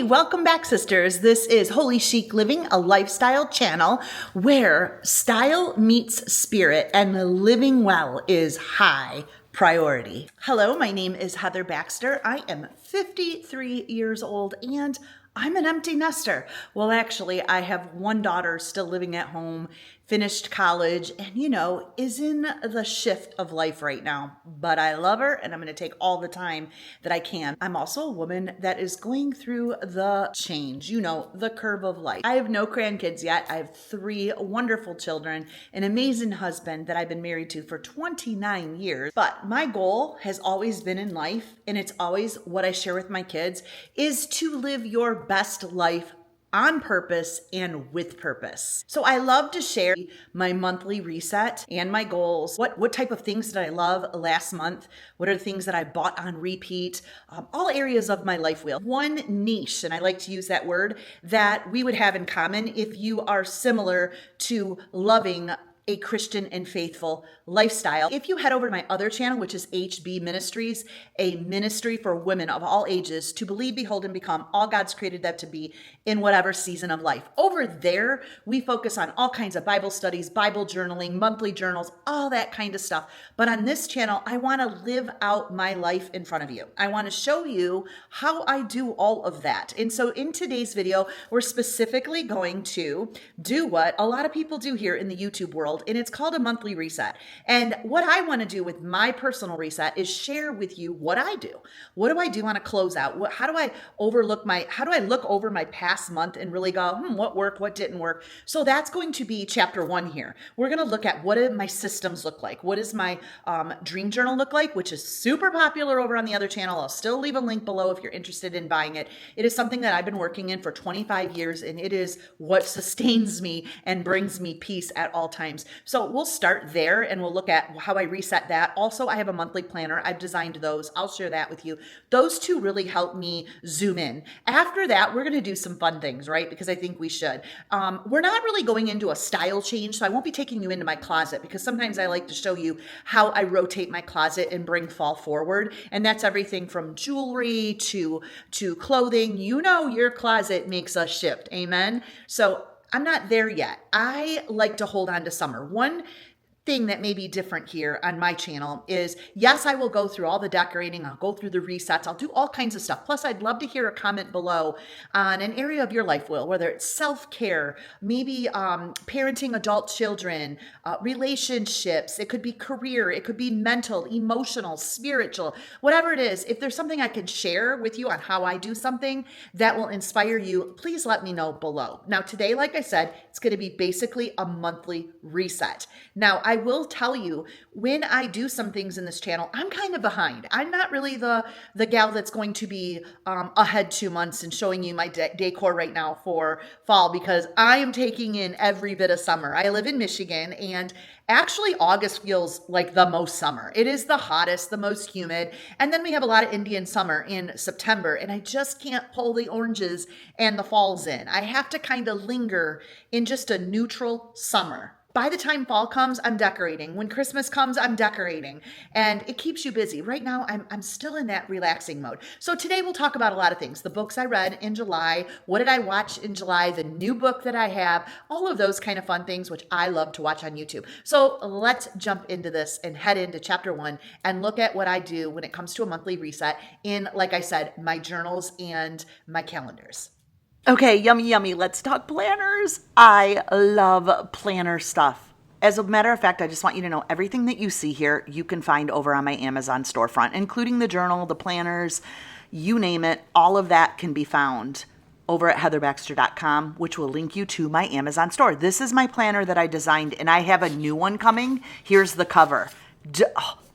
Hey, welcome back, sisters. This is Holy Chic Living, a lifestyle channel where style meets spirit and living well is high priority. Hello, my name is Heather Baxter. I am 53 years old and I'm an empty nester. Well, actually, I have one daughter still living at home, finished college, and is in the shift of life right now. But I love her and I'm going to take all the time that I can. I'm also a woman that is going through the change, the curve of life. I have no grandkids yet. I have 3 wonderful children, an amazing husband that I've been married to for 29 years. But my goal has always been in life, and it's always what I share with my kids, is to live your best life on purpose and with purpose. So I love to share my monthly reset and my goals. What type of things did I love last month? What are the things that I bought on repeat? All areas of my life wheel. One niche, and I like to use that word, that we would have in common if you are similar to loving a Christian and faithful lifestyle. If you head over to my other channel, which is HB Ministries, a ministry for women of all ages to believe, behold, and become all God's created them to be in whatever season of life. Over there, we focus on all kinds of Bible studies, Bible journaling, monthly journals, all that kind of stuff. But on this channel, I want to live out my life in front of you. I want to show you how I do all of that. And so in today's video, we're specifically going to do what a lot of people do here in the YouTube world, and it's called a monthly reset. And what I want to do with my personal reset is share with you what I do. What do I do on a closeout? How do I look over my past month and really go, what worked, what didn't work? So that's going to be chapter 1 here. We're going to look at what do my systems look like? What does my dream journal look like, which is super popular over on the other channel. I'll still leave a link below if you're interested in buying it. It is something that I've been working in for 25 years, and it is what sustains me and brings me peace at all times. So we'll start there and we'll look at how I reset that. Also, I have a monthly planner. I've designed those. I'll share that with you. Those 2 really help me zoom in. After that, we're going to do some fun things, right? Because I think we should. We're not really going into a style change, so I won't be taking you into my closet because sometimes I like to show you how I rotate my closet and bring fall forward. And that's everything from jewelry to clothing. Your closet makes us shift. Amen. So I'm not there yet. I like to hold on to summer. One thing that may be different here on my channel is, yes, I will go through all the decorating. I'll go through the resets. I'll do all kinds of stuff. Plus, I'd love to hear a comment below on an area of your life, whether it's self-care, maybe parenting adult children, relationships. It could be career. It could be mental, emotional, spiritual, whatever it is. If there's something I can share with you on how I do something that will inspire you, please let me know below. Now, today, like I said, it's going to be basically a monthly reset. Now, I will tell you, when I do some things in this channel, I'm kind of behind. I'm not really the gal that's going to be ahead 2 months and showing you my decor right now for fall, because I am taking in every bit of summer. I live in Michigan, and actually August feels like the most summer. It is the hottest, the most humid. And then we have a lot of Indian summer in September, and I just can't pull the oranges and the falls in. I have to kind of linger in just a neutral summer. By the time fall comes, I'm decorating. When Christmas comes, I'm decorating. And it keeps you busy. Right now, I'm still in that relaxing mode. So today we'll talk about a lot of things. The books I read in July, what did I watch in July, the new book that I have, all of those kind of fun things, which I love to watch on YouTube. So let's jump into this and head into chapter 1 and look at what I do when it comes to a monthly reset in, like I said, my journals and my calendars. Okay, yummy. Let's talk planners. I love planner stuff. As a matter of fact, I just want you to know everything that you see here, you can find over on my Amazon storefront, including the journal, the planners, you name it. All of that can be found over at heatherbaxter.com, which will link you to my Amazon store. This is my planner that I designed, and I have a new one coming. Here's the cover.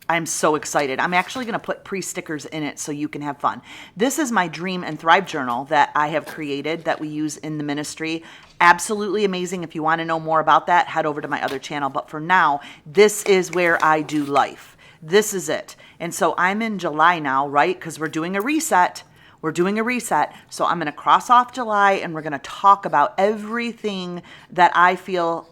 I'm so excited. I'm actually going to put pre-stickers in it so you can have fun. This is my Dream and Thrive journal that I have created that we use in the ministry. Absolutely amazing. If you want to know more about that, head over to my other channel. But for now, this is where I do life. This is it. And so I'm in July now, right? Because we're doing a reset. So I'm going to cross off July, and we're going to talk about everything that I feel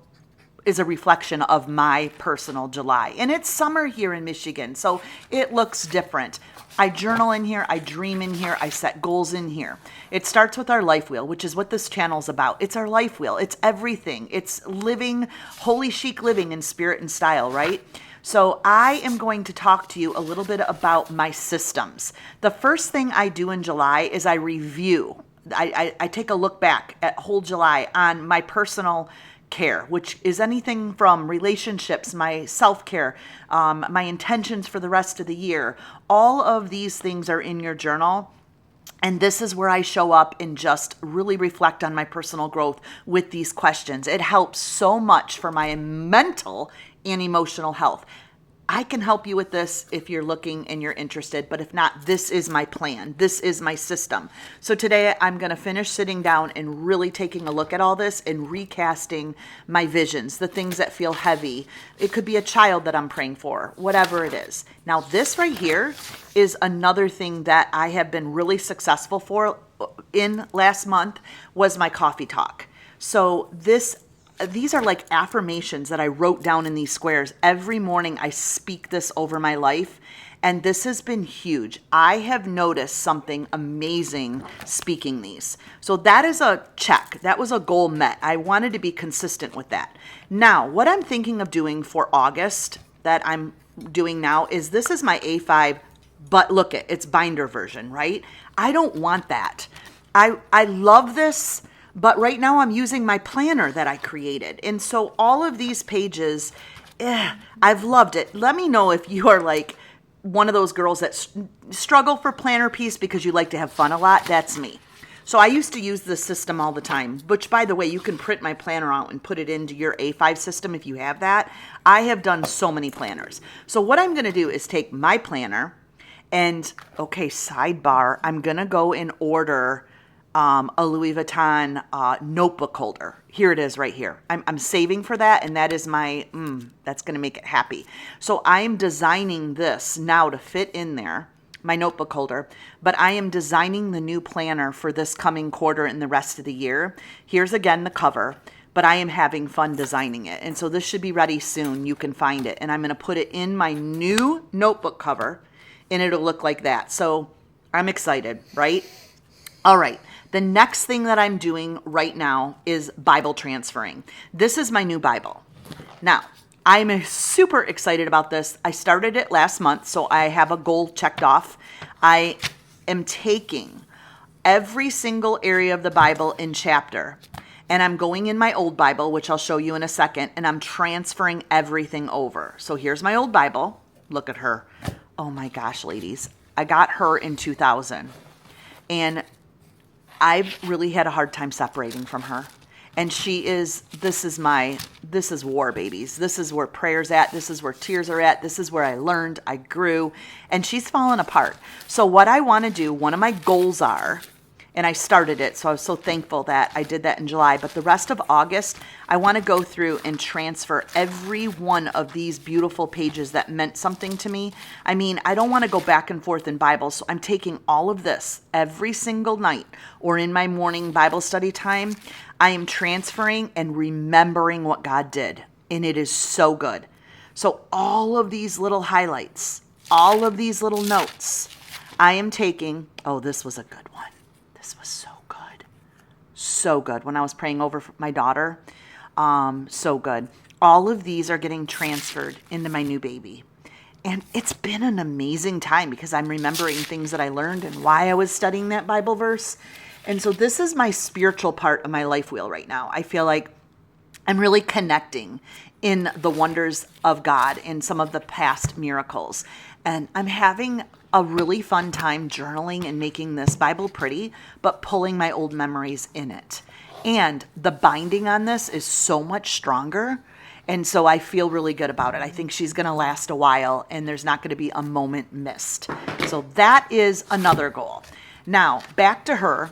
is a reflection of my personal July. And it's summer here in Michigan, so it looks different. I journal in here, I dream in here, I set goals in here. It starts with our life wheel, which is what this channel is about. It's our life wheel. It's everything. It's living, holy chic living in spirit and style, right? So I am going to talk to you a little bit about my systems. The first thing I do in July is I review. I take a look back at whole July on my personal care, which is anything from relationships, my self-care, my intentions for the rest of the year. All of these things are in your journal. And this is where I show up and just really reflect on my personal growth with these questions. It helps so much for my mental and emotional health. I can help you with this if you're looking and you're interested, but if not, this is my plan. This is my system. So today I'm going to finish sitting down and really taking a look at all this and recasting my visions, the things that feel heavy. It could be a child that I'm praying for, whatever it is. Now, this right here is another thing that I have been really successful for in last month was my coffee talk. So these are like affirmations that I wrote down in these squares. Every morning I speak this over my life, and this has been huge. I have noticed something amazing speaking these. So that is a check. That was a goal met. I wanted to be consistent with that. Now, what I'm thinking of doing for August that I'm doing now is this is my A5, but look it's binder version, right? I don't want that. I love this. But right now I'm using my planner that I created. And so all of these pages, I've loved it. Let me know if you are like one of those girls that struggle for planner piece because you like to have fun a lot. That's me. So I used to use this system all the time, which by the way, you can print my planner out and put it into your A5 system if you have that. I have done so many planners. So what I'm going to do is take my planner and, okay, sidebar, I'm going to go and order a Louis Vuitton notebook holder. Here it is right here. I'm saving for that, and that is my, that's going to make it happy. So I am designing this now to fit in there, my notebook holder, but I am designing the new planner for this coming quarter and the rest of the year. Here's again the cover, but I am having fun designing it. And so this should be ready soon. You can find it. And I'm going to put it in my new notebook cover, and it'll look like that. So I'm excited, right? All right. The next thing that I'm doing right now is Bible transferring. This is my new Bible. Now, I'm super excited about this. I started it last month, so I have a goal checked off. I am taking every single area of the Bible in chapter, and I'm going in my old Bible, which I'll show you in a second, and I'm transferring everything over. So here's my old Bible. Look at her. Oh my gosh, ladies. I got her in 2000, and I've really had a hard time separating from her. And this is war, babies. This is where prayer's at. This is where tears are at. This is where I learned, I grew, and she's fallen apart. So what I want to do, one of my goals are, and I started it, so I was so thankful that I did that in July, but the rest of August, I want to go through and transfer every one of these beautiful pages that meant something to me. I mean, I don't want to go back and forth in Bible, so I'm taking all of this every single night or in my morning Bible study time. I am transferring and remembering what God did, and it is so good. So all of these little highlights, all of these little notes, I am taking. Oh, this was a good one. This was so good. So good. When I was praying over my daughter, so good. All of these are getting transferred into my new baby. And it's been an amazing time because I'm remembering things that I learned and why I was studying that Bible verse. And so this is my spiritual part of my life wheel right now. I feel like I'm really connecting in the wonders of God and some of the past miracles. And I'm having a really fun time journaling and making this Bible pretty, but pulling my old memories in it. And the binding on this is so much stronger. And so I feel really good about it. I think she's going to last a while and there's not going to be a moment missed. So that is another goal. Now, back to her.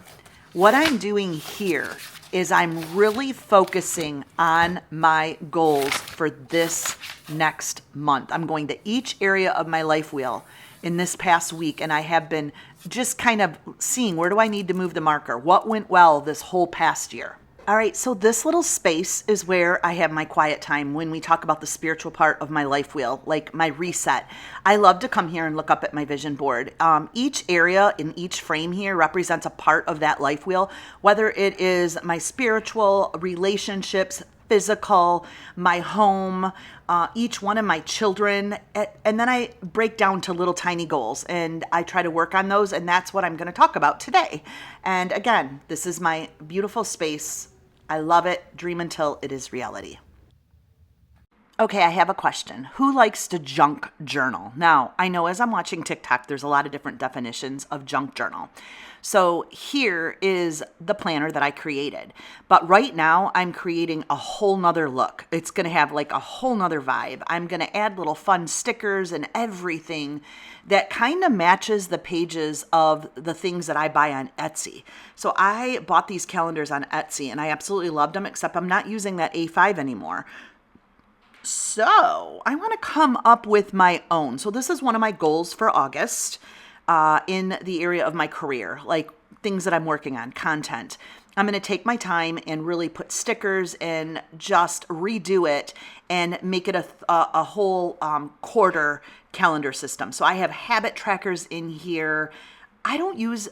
What I'm doing here is I'm really focusing on my goals for this next month. I'm going to each area of my life wheel in this past week, and I have been just kind of seeing where do I need to move the marker? What went well this whole past year? All right, so this little space is where I have my quiet time when we talk about the spiritual part of my life wheel, like my reset. I love to come here and look up at my vision board. Each area in each frame here represents a part of that life wheel, whether it is my spiritual, relationships, physical, my home, each one of my children. And then I break down to little tiny goals and I try to work on those. And that's what I'm going to talk about today. And again, this is my beautiful space. I love it. Dream until it is reality. Okay, I have a question. Who likes to junk journal? Now, I know as I'm watching TikTok, there's a lot of different definitions of junk journal. So here is the planner that I created. But right now, I'm creating a whole nother look. It's going to have like a whole nother vibe. I'm going to add little fun stickers and everything that kind of matches the pages of the things that I buy on Etsy. So I bought these calendars on Etsy and I absolutely loved them, except I'm not using that A5 anymore. So I want to come up with my own. So this is one of my goals for August in the area of my career, like things that I'm working on, content. I'm going to take my time and really put stickers and just redo it and make it a whole quarter calendar system. So I have habit trackers in here. I don't use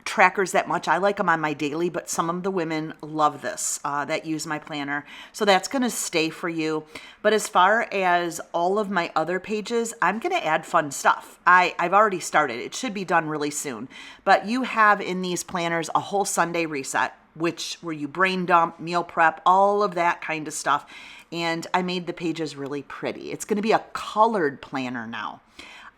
trackers that much. I like them on my daily, but some of the women love this that use my planner. So that's going to stay for you. But as far as all of my other pages, I'm going to add fun stuff. I've already started. It should be done really soon. But you have in these planners a whole Sunday reset, where you brain dump, meal prep, all of that kind of stuff. And I made the pages really pretty. It's going to be a colored planner now.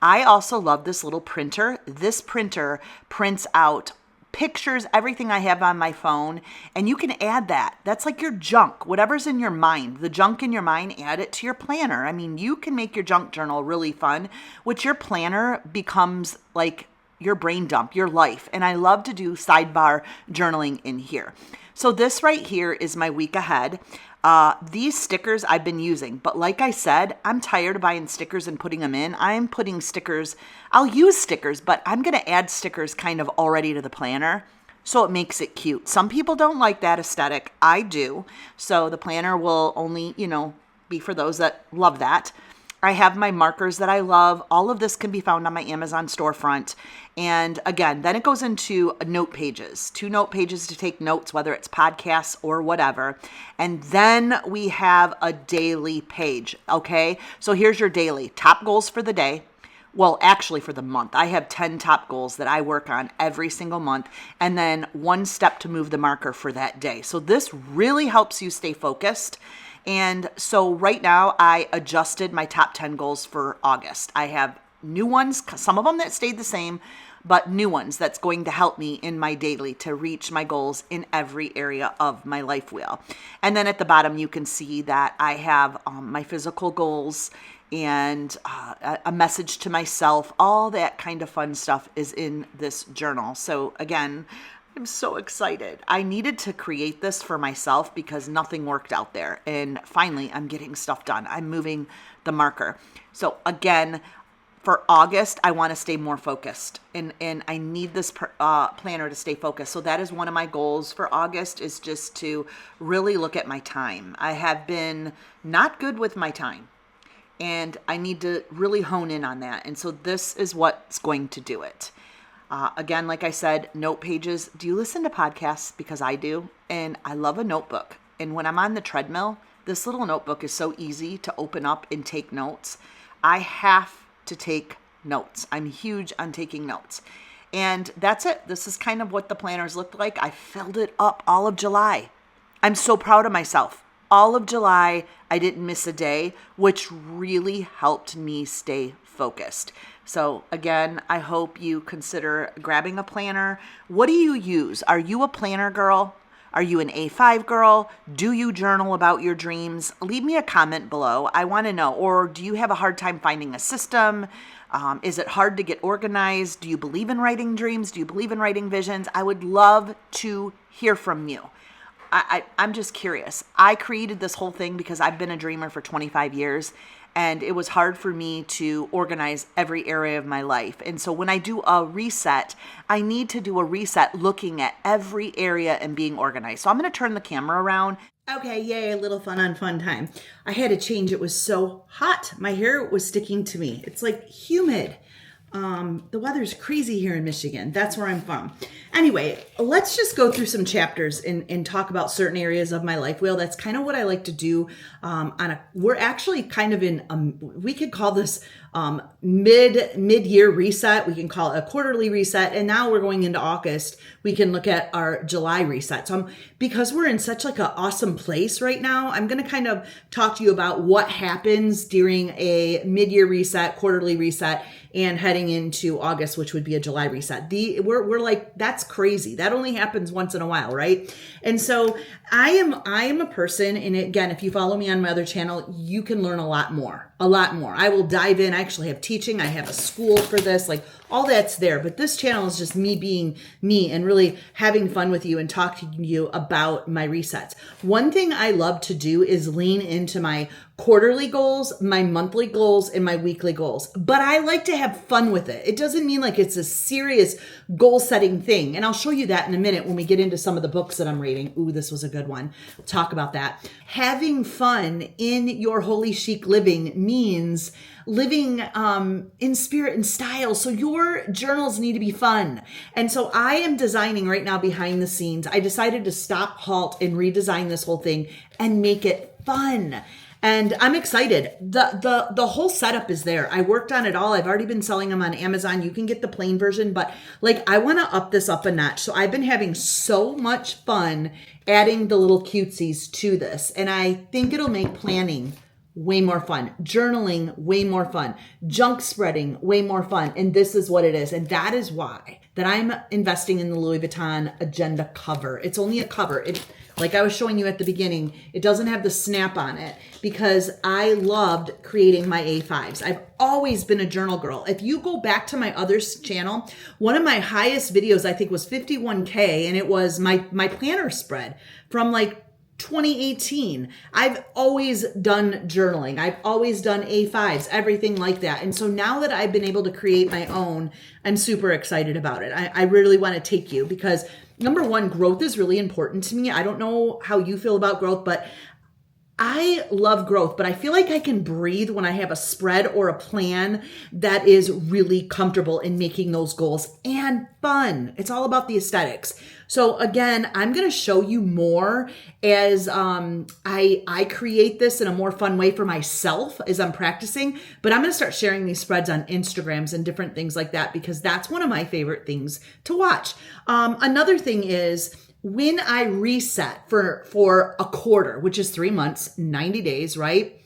I also love this little printer. This printer prints out pictures, everything I have on my phone, and you can add that. That's like your junk, whatever's in your mind, the junk in your mind, add it to your planner. I mean, you can make your junk journal really fun, which your planner becomes like your brain dump, your life. And I love to do sidebar journaling in here. So this right here is my week ahead. These stickers I've been using, but like I said, I'm tired of buying stickers and putting them in. I'm putting stickers, I'll use stickers, but I'm going to add stickers kind of already to the planner so it makes it cute. Some people don't like that aesthetic. I do. So the planner will only, be for those that love that. I have my markers that I love. All of this can be found on my Amazon storefront. And again, then it goes into note pages, 2 note pages to take notes, whether it's podcasts or whatever. And then we have a daily page. Okay. So here's your daily top goals for the day. Well, actually for the month. I have 10 top goals that I work on every single month, and then 1 step to move the marker for that day. So this really helps you stay focused. And so right now I adjusted my top 10 goals for August. I have new ones, some of them that stayed the same, but new ones that's going to help me in my daily to reach my goals in every area of my life wheel. And then at the bottom, you can see that I have my physical goals and a message to myself. All that kind of fun stuff is in this journal. So again, I'm so excited. I needed to create this for myself because nothing worked out there. And finally, I'm getting stuff done. I'm moving the marker. So again, for August, I want to stay more focused. And I need this planner to stay focused. So that is one of my goals for August, is just to really look at my time. I have been not good with my time. And I need to really hone in on that. And so this is what's going to do it. Again, like I said, note pages. Do you listen to podcasts? Because I do. And I love a notebook. And when I'm on the treadmill, this little notebook is so easy to open up and take notes. I have to take notes. I'm huge on taking notes. And that's it. This is kind of what the planners looked like. I filled it up all of July. I'm so proud of myself. All of July, I didn't miss a day, which really helped me stay focused. So again, I hope you consider grabbing a planner. What do you use? Are you a planner girl? Are you an A5 girl? Do you journal about your dreams? Leave me a comment below. I want to know. Or do you have a hard time finding a system? Is it hard to get organized? Do you believe in writing dreams? Do you believe in writing visions? I would love to hear from you. I'm just curious. I created this whole thing because I've been a dreamer for 25 years, and it was hard for me to organize every area of my life. And so when I do a reset, I need to do a reset looking at every area and being organized. So I'm going to turn the camera around. Okay, yay, a little fun on fun time. I had to change. It was so hot. My hair was sticking to me. It's like humid. The weather's crazy here in Michigan. That's where I'm from. Anyway, let's just go through some chapters and talk about certain areas of my life wheel. That's kind of what I like to do. We're actually kind of in, we could call this mid-year reset. We can call it a quarterly reset. And now we're going into August. We can look at our July reset. So because we're in such like an awesome place right now, I'm going to kind of talk to you about what happens during a mid-year reset, quarterly reset, and heading into August, which would be a July reset. We're like, that's crazy. That only happens once in a while, right? And so I am a person, and again, if you follow me on my other channel, you can learn a lot more. I will dive in. I actually have teaching. I have a school for this, like all that's there. But this channel is just me being me and really having fun with you and talking to you about my resets. One thing I love to do is lean into my quarterly goals, my monthly goals, and my weekly goals. But I like to have fun with it. It doesn't mean like it's a serious goal setting thing. And I'll show you that in a minute when we get into some of the books that I'm reading. Ooh, this was a good one. We'll talk about that. Having fun in your holy chic living means living in spirit and style. So your journals need to be fun. And so I am designing right now behind the scenes. I decided to stop, halt, and redesign this whole thing and make it fun. And I'm excited. The whole setup is there. I worked on it all. I've already been selling them on Amazon. You can get the plain version, but like I want to up this up a notch. So I've been having so much fun adding the little cutesies to this. And I think it'll make planning way more fun. Journaling, way more fun. Junk spreading, way more fun. And this is what it is. And that is why that I'm investing in the Louis Vuitton Agenda cover. It's only a cover. Like I was showing you at the beginning, it doesn't have the snap on it because I loved creating my A5s. I've always been a journal girl. If you go back to my other channel, one of my highest videos I think was 51K, and it was my planner spread from like 2018. I've always done journaling. I've always done A5s, everything like that. And so now that I've been able to create my own, I'm super excited about it. I really want to take you because number one, growth is really important to me. I don't know how you feel about growth, but I love growth, but I feel like I can breathe when I have a spread or a plan that is really comfortable in making those goals and fun. It's all about the aesthetics. So again, I'm going to show you more as I create this in a more fun way for myself as I'm practicing, but I'm going to start sharing these spreads on Instagrams and different things like that because that's one of my favorite things to watch. Another thing is, when I reset for a quarter, which is 3 months, 90 days, right?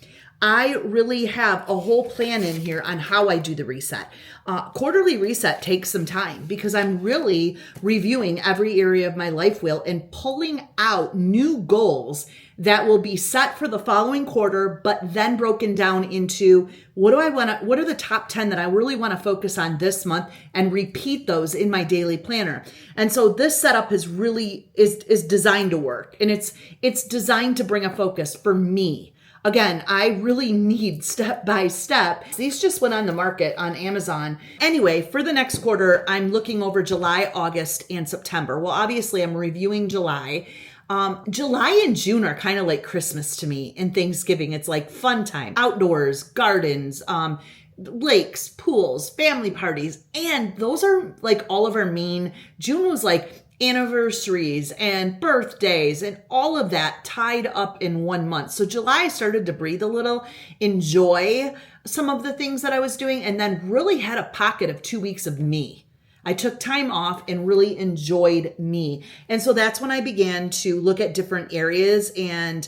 I really have a whole plan in here on how I do the reset. Quarterly reset takes some time because I'm really reviewing every area of my life wheel and pulling out new goals that will be set for the following quarter, but then broken down into what are the top 10 that I really want to focus on this month and repeat those in my daily planner. And so this setup is designed to work, and it's designed to bring a focus for me. Again, I really need step by step. These just went on the market on Amazon. Anyway, for the next quarter, I'm looking over July, August, and September. Well, obviously I'm reviewing July. July and June are kind of like Christmas to me and Thanksgiving. It's like fun time, outdoors, gardens, lakes, pools, family parties. And those are like all of our main. June was like anniversaries and birthdays and all of that tied up in 1 month. So July I started to breathe a little, enjoy some of the things that I was doing, and then really had a pocket of 2 weeks of me. I took time off and really enjoyed me. And so that's when I began to look at different areas and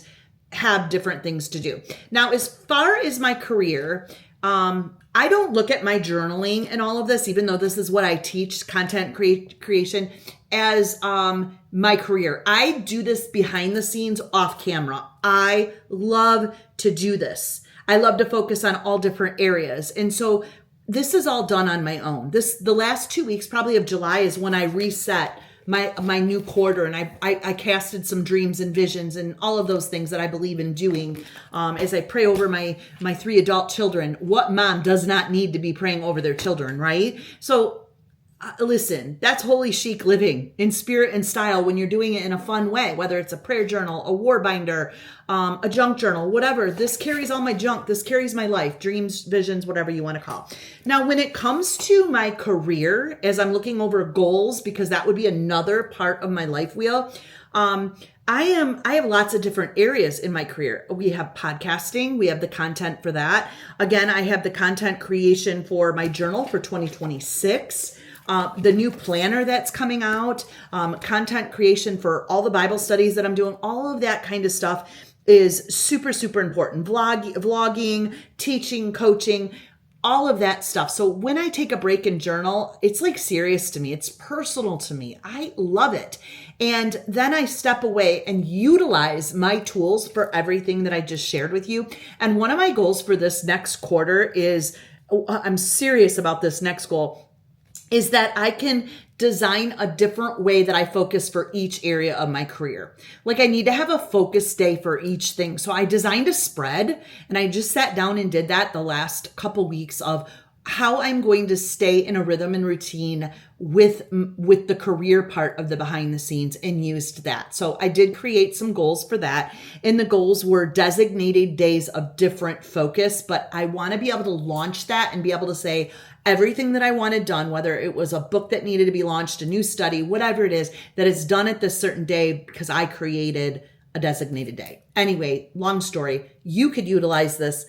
have different things to do. Now, as far as my career, I don't look at my journaling and all of this, even though this is what I teach, content creation, as my career. I do this behind the scenes, off camera. I love to do this. I love to focus on all different areas. And so this is all done on my own. The last 2 weeks probably of July is when I reset my new quarter, and I casted some dreams and visions and all of those things that I believe in doing as I pray over my 3 adult children. What mom does not need to be praying over their children, right? So listen, that's holy chic living in spirit and style when you're doing it in a fun way, whether it's a prayer journal, a war binder, a junk journal, whatever. This carries all my junk. This carries my life, dreams, visions, whatever you want to call. Now, when it comes to my career, as I'm looking over goals, because that would be another part of my life wheel, I have lots of different areas in my career. We have podcasting. We have the content for that. Again, I have the content creation for my journal for 2026. The new planner that's coming out, content creation for all the Bible studies that I'm doing, all of that kind of stuff is super, super important. Vlogging, teaching, coaching, all of that stuff. So when I take a break and journal, it's like serious to me. It's personal to me. I love it. And then I step away and utilize my tools for everything that I just shared with you. And one of my goals for this next quarter is, I'm serious about this next goal, is that I can design a different way that I focus for each area of my career. Like I need to have a focus day for each thing. So I designed a spread, and I just sat down and did that the last couple weeks of how I'm going to stay in a rhythm and routine with the career part of the behind the scenes, and used that. So I did create some goals for that. And the goals were designated days of different focus, but I want to be able to launch that and be able to say everything that I wanted done, whether it was a book that needed to be launched, a new study, whatever it is, that it's done at this certain day because I created a designated day. Anyway, long story, you could utilize this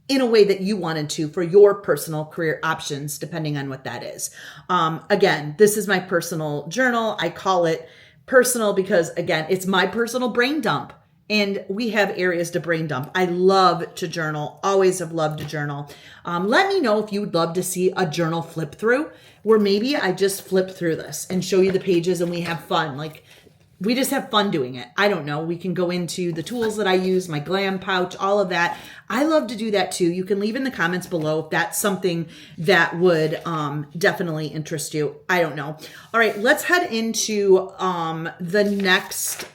in a way that you wanted to for your personal career options, depending on what that is. Again, this is my personal journal. I call it personal because, again, it's my personal brain dump. And we have areas to brain dump. I love to journal, always have loved to journal. Let me know if you would love to see a journal flip through, where maybe I just flip through this and show you the pages and we have fun. Like, we just have fun doing it. I don't know. We can go into the tools that I use, my glam pouch, all of that. I love to do that too. You can leave in the comments below if that's something that would definitely interest you. I don't know. All right, let's head into the next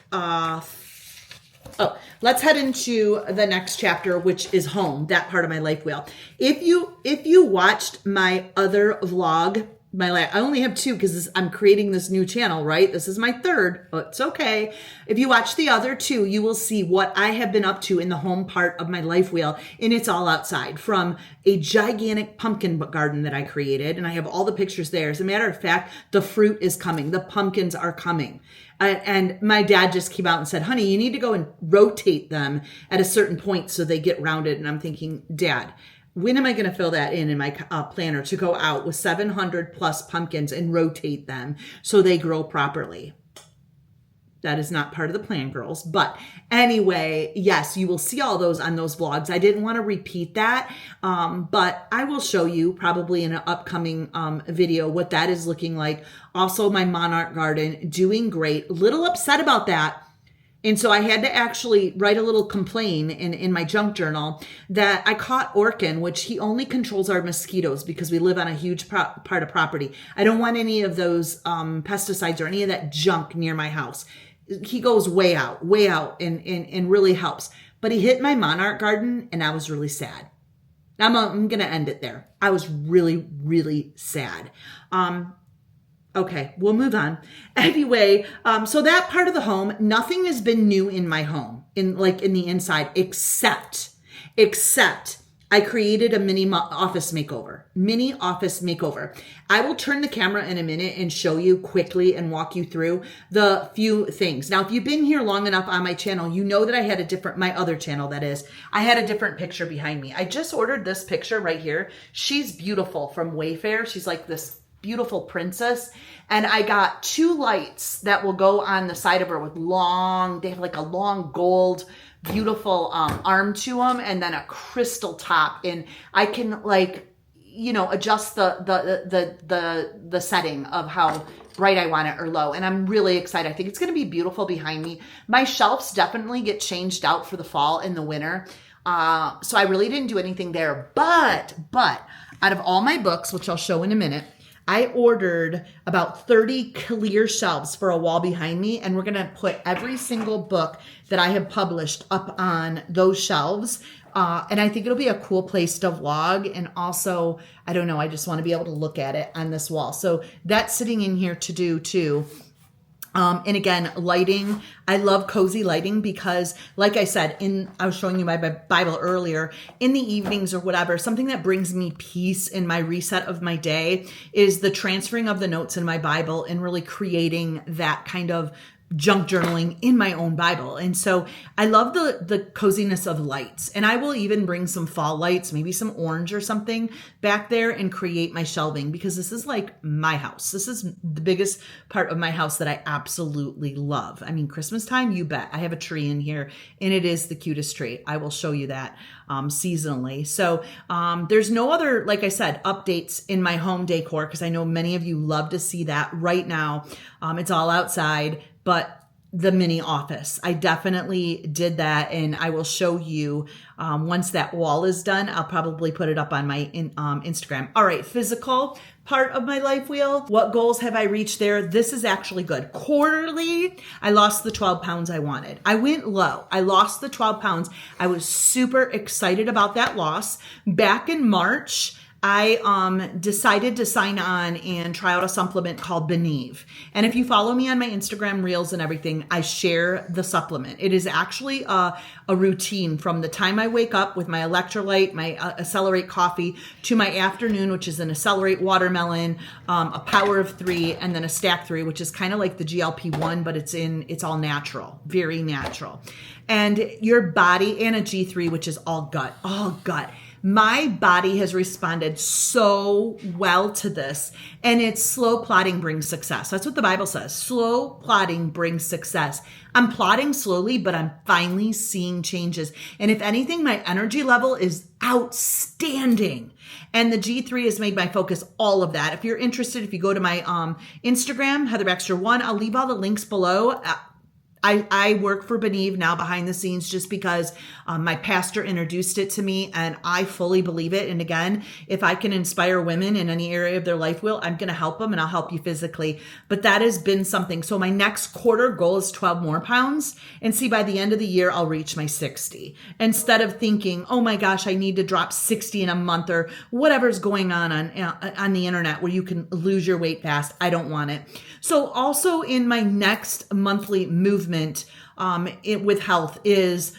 let's head into the next chapter, which is home, that part of my life wheel. If you watched my other vlog, I only have 2 because I'm creating this new channel, right? This is my 3rd, but it's okay. If you watch the other 2, you will see what I have been up to in the home part of my life wheel. And it's all outside, from a gigantic pumpkin garden that I created. And I have all the pictures there. As a matter of fact, the fruit is coming. The pumpkins are coming. And my dad just came out and said, honey, you need to go and rotate them at a certain point so they get rounded. And I'm thinking, Dad, when am I going to fill that in my planner to go out with 700 plus pumpkins and rotate them so they grow properly? That is not part of the plan, girls. But anyway, yes, you will see all those on those vlogs. I didn't want to repeat that, but I will show you probably in an upcoming video what that is looking like. Also, my monarch garden, doing great. A little upset about that. And so I had to actually write a little complaint in my junk journal that I caught Orkin, which he only controls our mosquitoes because we live on a huge part of property. I don't want any of those pesticides or any of that junk near my house. He goes way out and really helps. But he hit my monarch garden and I was really sad. I'm going to end it there. I was really, really sad. Okay, we'll move on. Anyway, so that part of the home, nothing has been new in my home, in the inside, except I created a mini office makeover. I will turn the camera in a minute and show you quickly and walk you through the few things. Now, if you've been here long enough on my channel, you know that I had my other channel, that is, I had a different picture behind me. I just ordered this picture right here. She's beautiful from Wayfair. She's like this beautiful princess. And I got 2 lights that will go on the side of her with they have like a long gold, beautiful arm to them, and then a crystal top. And I can adjust the setting of how bright I want it or low. And I'm really excited. I think it's going to be beautiful behind me. My shelves definitely get changed out for the fall and the winter. So I really didn't do anything there, but out of all my books, which I'll show in a minute, I ordered about 30 clear shelves for a wall behind me, and we're going to put every single book that I have published up on those shelves. And I think it'll be a cool place to vlog. And also, I don't know, I just want to be able to look at it on this wall. So that's sitting in here to do too. And again, lighting, I love cozy lighting because like I said, I was showing you my Bible earlier, in the evenings or whatever, something that brings me peace in my reset of my day is the transferring of the notes in my Bible and really creating that kind of junk journaling in my own Bible. And so I love the coziness of lights, and I will even bring some fall lights, maybe some orange or something back there and create my shelving because this is like my house. This is the biggest part of my house that I absolutely love. I mean, Christmas time, you bet. I have a tree in here and it is the cutest tree. I will show you that seasonally. So there's no other, like I said, updates in my home decor because I know many of you love to see that right now. It's all outside. But the mini office, I definitely did that, and I will show you once that wall is done. I'll probably put it up on my Instagram. All right, physical part of my life wheel. What goals have I reached there? This is actually good. Quarterly, I lost the 12 pounds I wanted. I went low. I lost the 12 pounds. I was super excited about that loss. Back in March, I decided to sign on and try out a supplement called Believe. And if you follow me on my Instagram reels and everything, I share the supplement. It is actually a routine from the time I wake up with my electrolyte, my Accelerate coffee, to my afternoon, which is an Accelerate watermelon, a Power of 3, and then a Stack 3, which is kind of like the GLP-1, but it's all natural, very natural. And your body, and a G3, which is all gut. My body has responded so well to this, and it's slow plodding brings success. That's what the Bible says. Slow plodding brings success. I'm plodding slowly, but I'm finally seeing changes. And if anything, my energy level is outstanding. And the G3 has made my focus all of that. If you're interested, if you go to my Instagram, Heather Baxter 1, I'll leave all the links below. I work for Believe now behind the scenes just because my pastor introduced it to me, and I fully believe it. And again, if I can inspire women in any area of their life wheel, I'm going to help them, and I'll help you physically. But that has been something. So my next quarter goal is 12 more pounds. And see, by the end of the year, I'll reach my 60. Instead of thinking, oh my gosh, I need to drop 60 in a month or whatever's going on the internet where you can lose your weight fast. I don't want it. So also in my next monthly movement, with health is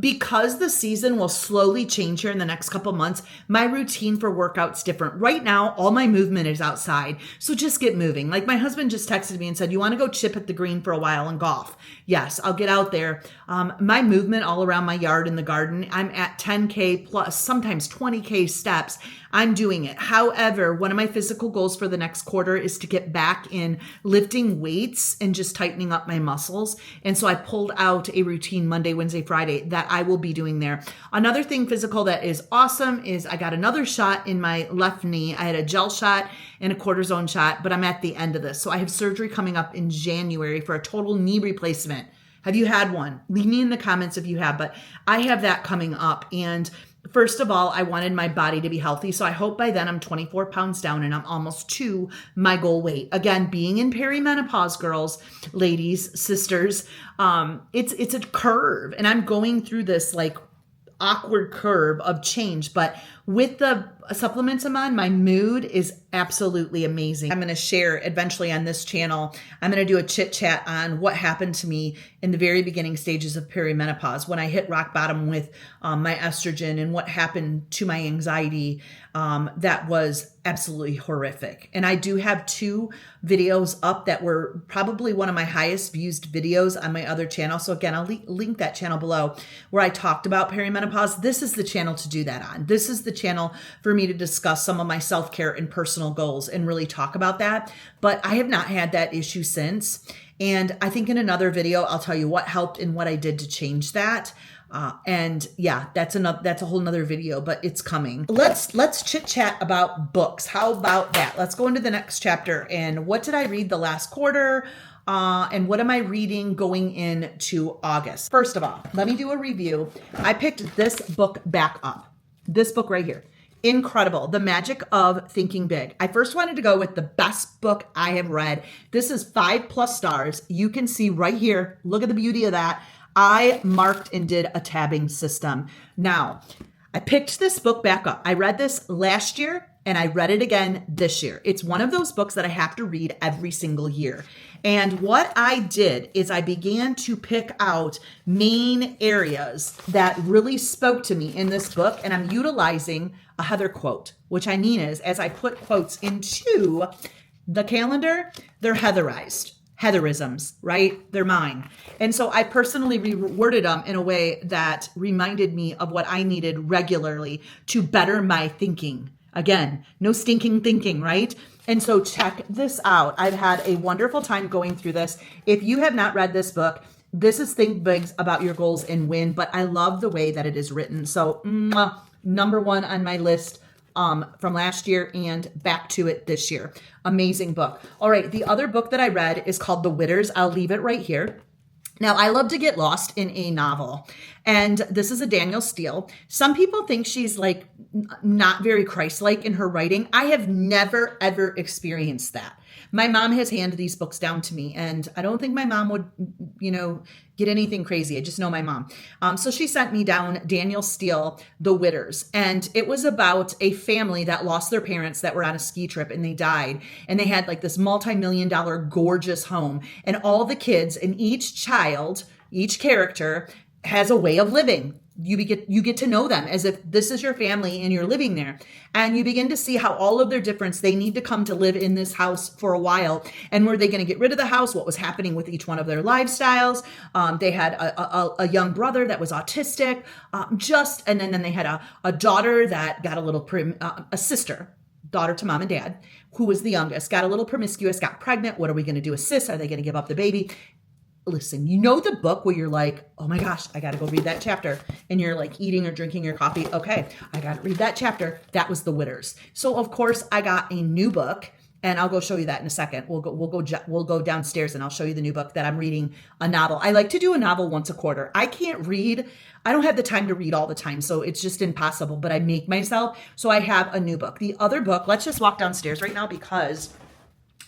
because the season will slowly change here in the next couple months, my routine for workouts different. Right now, all my movement is outside. So just get moving. Like my husband just texted me and said, you want to go chip at the green for a while and golf? Yes, I'll get out there. My movement all around my yard in the garden, I'm at 10K plus, sometimes 20K steps. I'm doing it. However, one of my physical goals for the next quarter is to get back in lifting weights and just tightening up my muscles. And so I pulled out a routine Monday, Wednesday, Friday that I will be doing there. Another thing physical that is awesome is I got another shot in my left knee. I had a gel shot and a cortisone shot, but I'm at the end of this. So I have surgery coming up in January for a total knee replacement. Have you had one? Leave me in the comments if you have, but I have that coming up. And first of all, I wanted my body to be healthy. So I hope by then I'm 24 pounds down and I'm almost to my goal weight. Again, being in perimenopause, girls, ladies, sisters, it's a curve, and I'm going through this like awkward curve of change. But with the supplements I'm on, my mood is absolutely amazing. I'm going to share eventually on this channel. I'm going to do a chit chat on what happened to me in the very beginning stages of perimenopause when I hit rock bottom with my estrogen and what happened to my anxiety. That was absolutely horrific. And I do have 2 videos up that were probably one of my highest viewed videos on my other channel. So again, I'll link that channel below where I talked about perimenopause. This is the channel to do that on. This is the channel for me to discuss some of my self-care and personal goals and really talk about that. But I have not had that issue since. And I think in another video, I'll tell you what helped and what I did to change that. And yeah, that's a whole nother video, but it's coming. Let's chit chat about books. How about that? Let's go into the next chapter. And what did I read the last quarter? And what am I reading going into August? First of all, let me do a review. I picked this book back up. This book right here. Incredible. The Magic of Thinking Big. I first wanted to go with the best book I have read. This is 5+ stars. You can see right here. Look at the beauty of that. I marked and did a tabbing system. Now, I picked this book back up. I read this last year and I read it again this year. It's one of those books that I have to read every single year. And what I did is I began to pick out main areas that really spoke to me in this book. And I'm utilizing a Heather quote, which I mean is as I put quotes into the calendar, they're Heatherized. Heatherisms, right? They're mine. And so I personally reworded them in a way that reminded me of what I needed regularly to better my thinking. Again, no stinking thinking, right? And so check this out. I've had a wonderful time going through this. If you have not read this book, this is Think Big About Your Goals and Win, but I love the way that it is written. So number one on my list from last year and back to it this year. Amazing book. All right. The other book that I read is called The Witters. I'll leave it right here. Now, I love to get lost in a novel, and this is a Danielle Steele. Some people think she's like not very Christ-like in her writing. I have never, ever experienced that. My mom has handed these books down to me, and I don't think my mom would, get anything crazy. I just know my mom. So she sent me down Danielle Steele, The Witters, and it was about a family that lost their parents that were on a ski trip and they died, and they had like this multi-million-dollar gorgeous home, and all the kids and each child, each character has a way of living. You get to know them as if this is your family and you're living there. And you begin to see how all of their difference, they need to come to live in this house for a while. And were they going to get rid of the house? What was happening with each one of their lifestyles? They had a young brother that was autistic, and then they had a daughter that got a little, a sister, daughter to mom and dad, who was the youngest, got a little promiscuous, got pregnant. What are we going to do with sis? Are they going to give up the baby? Listen, the book where you're like, oh my gosh, I got to go read that chapter. And you're like eating or drinking your coffee. Okay, I got to read that chapter. That was The Witters. So of course I got a new book, and I'll go show you that in a second. We'll go downstairs and I'll show you the new book that I'm reading, a novel. I like to do a novel once a quarter. I can't read. I don't have the time to read all the time. So it's just impossible, but I make myself. So I have a new book. The other book, let's just walk downstairs right now because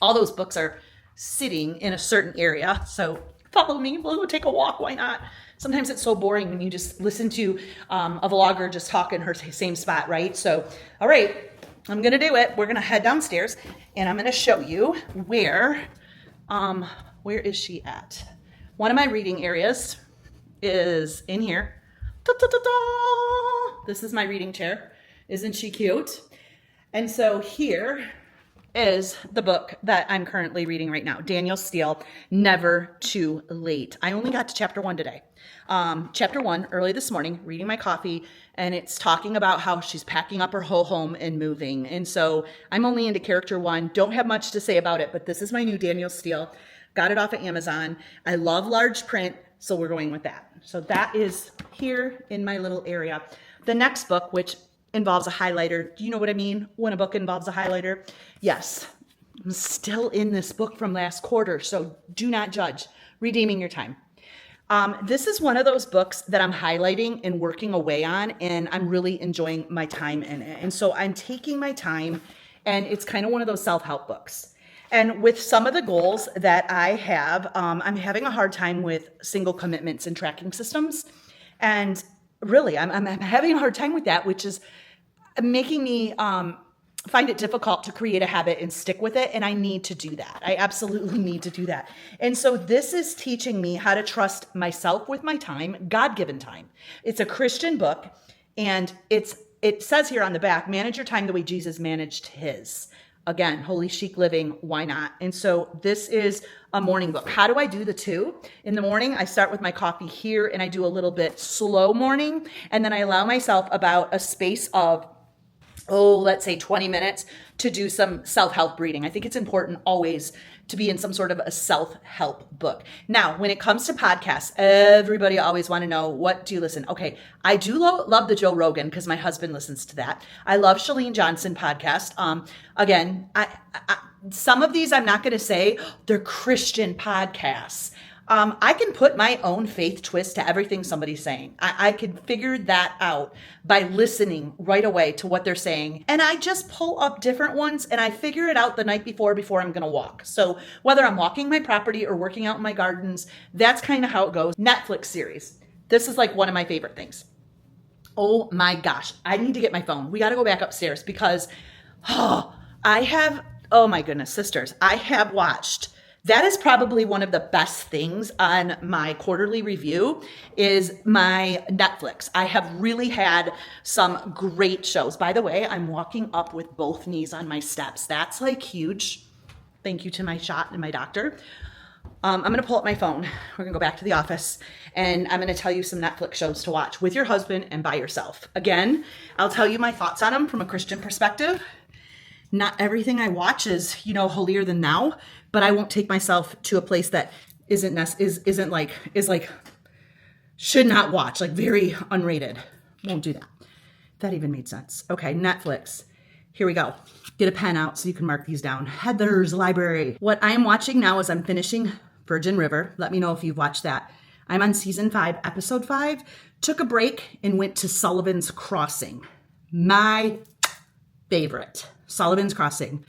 all those books are sitting in a certain area. So follow me. We'll go take a walk. Why not? Sometimes it's so boring when you just listen to a vlogger just talk in her same spot, right? So, all right, I'm going to do it. We're going to head downstairs and I'm going to show you where is she at? One of my reading areas is in here. Ta-ta-ta-ta! This is my reading chair. Isn't she cute? And so here is the book that I'm currently reading right now. Danielle Steele, Never Too Late. I only got to chapter 1 today. Chapter 1, early this morning, reading my coffee, and it's talking about how she's packing up her whole home and moving. And so I'm only into character 1. Don't have much to say about it, but this is my new Danielle Steele. Got it off of Amazon. I love large print, so we're going with that. So that is here in my little area. The next book, which involves a highlighter. Do you know what I mean when a book involves a highlighter? Yes, I'm still in this book from last quarter, so do not judge. Redeeming Your Time. This is one of those books that I'm highlighting and working away on, and I'm really enjoying my time in it. And so I'm taking my time, and it's kind of one of those self-help books. And with some of the goals that I have, I'm having a hard time with single commitments and tracking systems. And really, I'm having a hard time with that, which is making me find it difficult to create a habit and stick with it. And I need to do that. I absolutely need to do that. And so this is teaching me how to trust myself with my time, God-given time. It's a Christian book, and it says here on the back, manage your time the way Jesus managed his. Again, holy chic living, why not? And so this is a morning book. How do I do the two? In the morning, I start with my coffee here and I do a little bit slow morning. And then I allow myself about a space of, let's say 20 minutes to do some self-help reading. I think it's important always to be in some sort of a self-help book. Now, when it comes to podcasts, everybody always want to know, what do you listen? Okay, I do love the Joe Rogan because my husband listens to that. I love Chalene Johnson podcast. Again, some of these I'm not going to say they're Christian podcasts. I can put my own faith twist to everything somebody's saying. I can figure that out by listening right away to what they're saying. And I just pull up different ones and I figure it out the night before I'm going to walk. So whether I'm walking my property or working out in my gardens, that's kind of how it goes. Netflix series. This is like one of my favorite things. Oh my gosh. I need to get my phone. We got to go back upstairs because oh my goodness, sisters, I have watched. That is probably one of the best things on my quarterly review is my Netflix. I have really had some great shows. By the way, I'm walking up with both knees on my steps. That's like huge. Thank you to my shot and my doctor. I'm going to pull up my phone. We're going to go back to the office and I'm going to tell you some Netflix shows to watch with your husband and by yourself. Again, I'll tell you my thoughts on them from a Christian perspective. Not everything I watch is, holier than thou, but I won't take myself to a place that should not watch, like very unrated. Won't do that. That even made sense. Okay, Netflix. Here we go. Get a pen out so you can mark these down. Heather's Library. What I am watching now is I'm finishing Virgin River. Let me know if you've watched that. I'm on season 5, episode 5. Took a break and went to Sullivan's Crossing. My favorite. Sullivan's Crossing.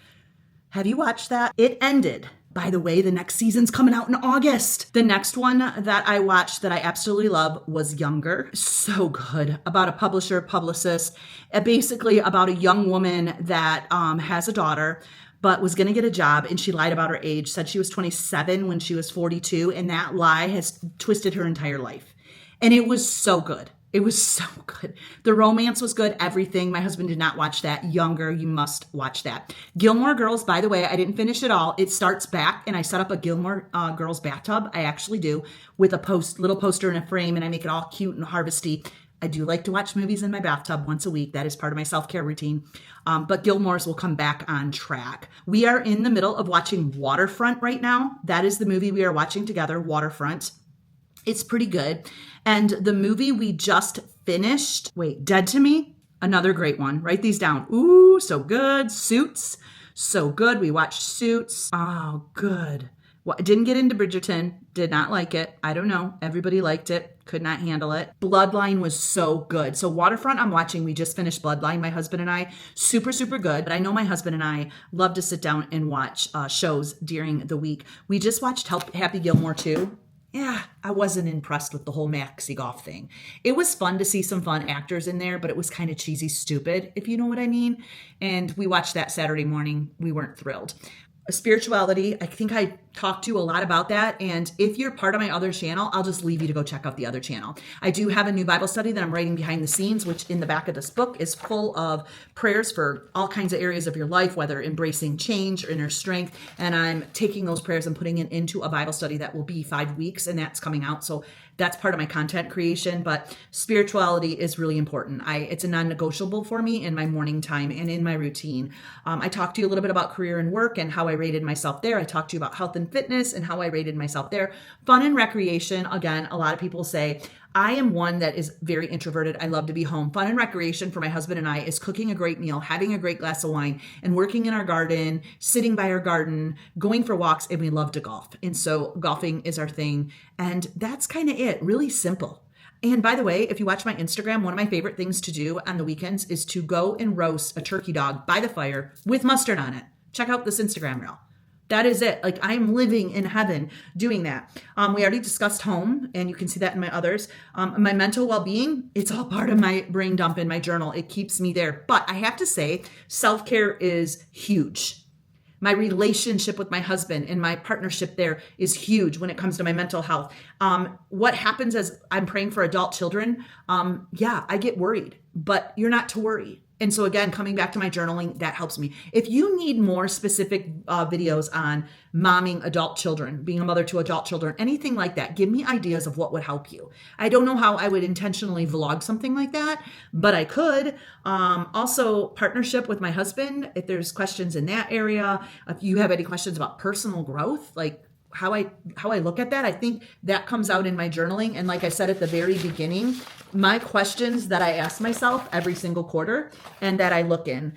Have you watched that? It ended. By the way, the next season's coming out in August. The next one that I watched that I absolutely love was Younger. So good. About a publicist, basically about a young woman that has a daughter, but was going to get a job and she lied about her age, said she was 27 when she was 42, and that lie has twisted her entire life. And it was so good. It was so good. The romance was good, everything. My husband did not watch that. Younger, you must watch that. Gilmore Girls, by the way, I didn't finish it all. It starts back, and I set up a Gilmore Girls bathtub. I actually do, with a little poster in a frame, and I make it all cute and harvesty. I do like to watch movies in my bathtub once a week. That is part of my self-care routine. But Gilmore's will come back on track. We are in the middle of watching Waterfront right now. That is the movie we are watching together, Waterfront. It's pretty good. And the movie we just finished, Dead to Me, another great one. Write these down. Ooh, so good. Suits, so good. We watched Suits. Oh, good. Well, I didn't get into Bridgerton. Did not like it. I don't know. Everybody liked it. Could not handle it. Bloodline was so good. So Waterfront I'm watching. We just finished Bloodline, my husband and I. Super, super good. But I know my husband and I love to sit down and watch shows during the week. We just watched Happy Gilmore 2. Yeah, I wasn't impressed with the whole Maxi Golf thing. It was fun to see some fun actors in there, but it was kind of cheesy stupid, if you know what I mean. And we watched that Saturday morning. We weren't thrilled. Spirituality, I think I talked to you a lot about that. And if you're part of my other channel, I'll just leave you to go check out the other channel. I do have a new Bible study that I'm writing behind the scenes, which in the back of this book is full of prayers for all kinds of areas of your life, whether embracing change or inner strength. And I'm taking those prayers and putting it into a Bible study that will be 5 weeks, and that's coming out. So that's part of my content creation, but spirituality is really important. It's a non-negotiable for me in my morning time and in my routine. I talked to you a little bit about career and work and how I rated myself there. I talked to you about health and fitness and how I rated myself there. Fun and recreation. Again, a lot of people say, I am one that is very introverted. I love to be home. Fun and recreation for my husband and I is cooking a great meal, having a great glass of wine, and working in our garden, sitting by our garden, going for walks, and we love to golf. And so golfing is our thing. And that's kind of it. Really simple. And by the way, if you watch my Instagram, one of my favorite things to do on the weekends is to go and roast a turkey dog by the fire with mustard on it. Check out this Instagram reel. That is it. Like, I'm living in heaven doing that. We already discussed home, and you can see that in my others. My mental well-being, it's all part of my brain dump in my journal. It keeps me there. But I have to say, self-care is huge. My relationship with my husband and my partnership there is huge when it comes to my mental health. What happens as I'm praying for adult children, I get worried, but you're not to worry. And so again, coming back to my journaling, that helps me. If you need more specific videos on momming adult children, being a mother to adult children, anything like that, give me ideas of what would help you. I don't know how I would intentionally vlog something like that, but I could. Also, partnership with my husband, if there's questions in that area, if you have any questions about personal growth, like how I look at that, I think that comes out in my journaling. And like I said at the very beginning, my questions that I ask myself every single quarter and that I look in,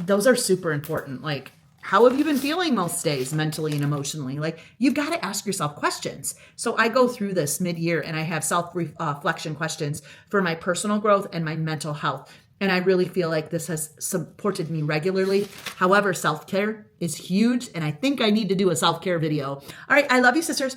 those are super important. Like, how have you been feeling most days mentally and emotionally? Like, you've got to ask yourself questions. So I go through this mid-year and I have self-reflection questions for my personal growth and my mental health. And I really feel like this has supported me regularly. However, self-care is huge. And I think I need to do a self-care video. All right. I love you, sisters.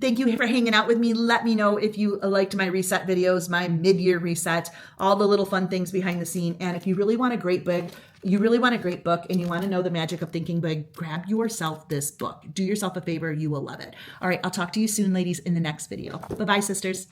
Thank you for hanging out with me. Let me know if you liked my reset videos, my mid-year reset, all the little fun things behind the scene. And if you really want a great book, and you want to know the magic of thinking big, grab yourself this book. Do yourself a favor. You will love it. All right. I'll talk to you soon, ladies, in the next video. Bye-bye, sisters.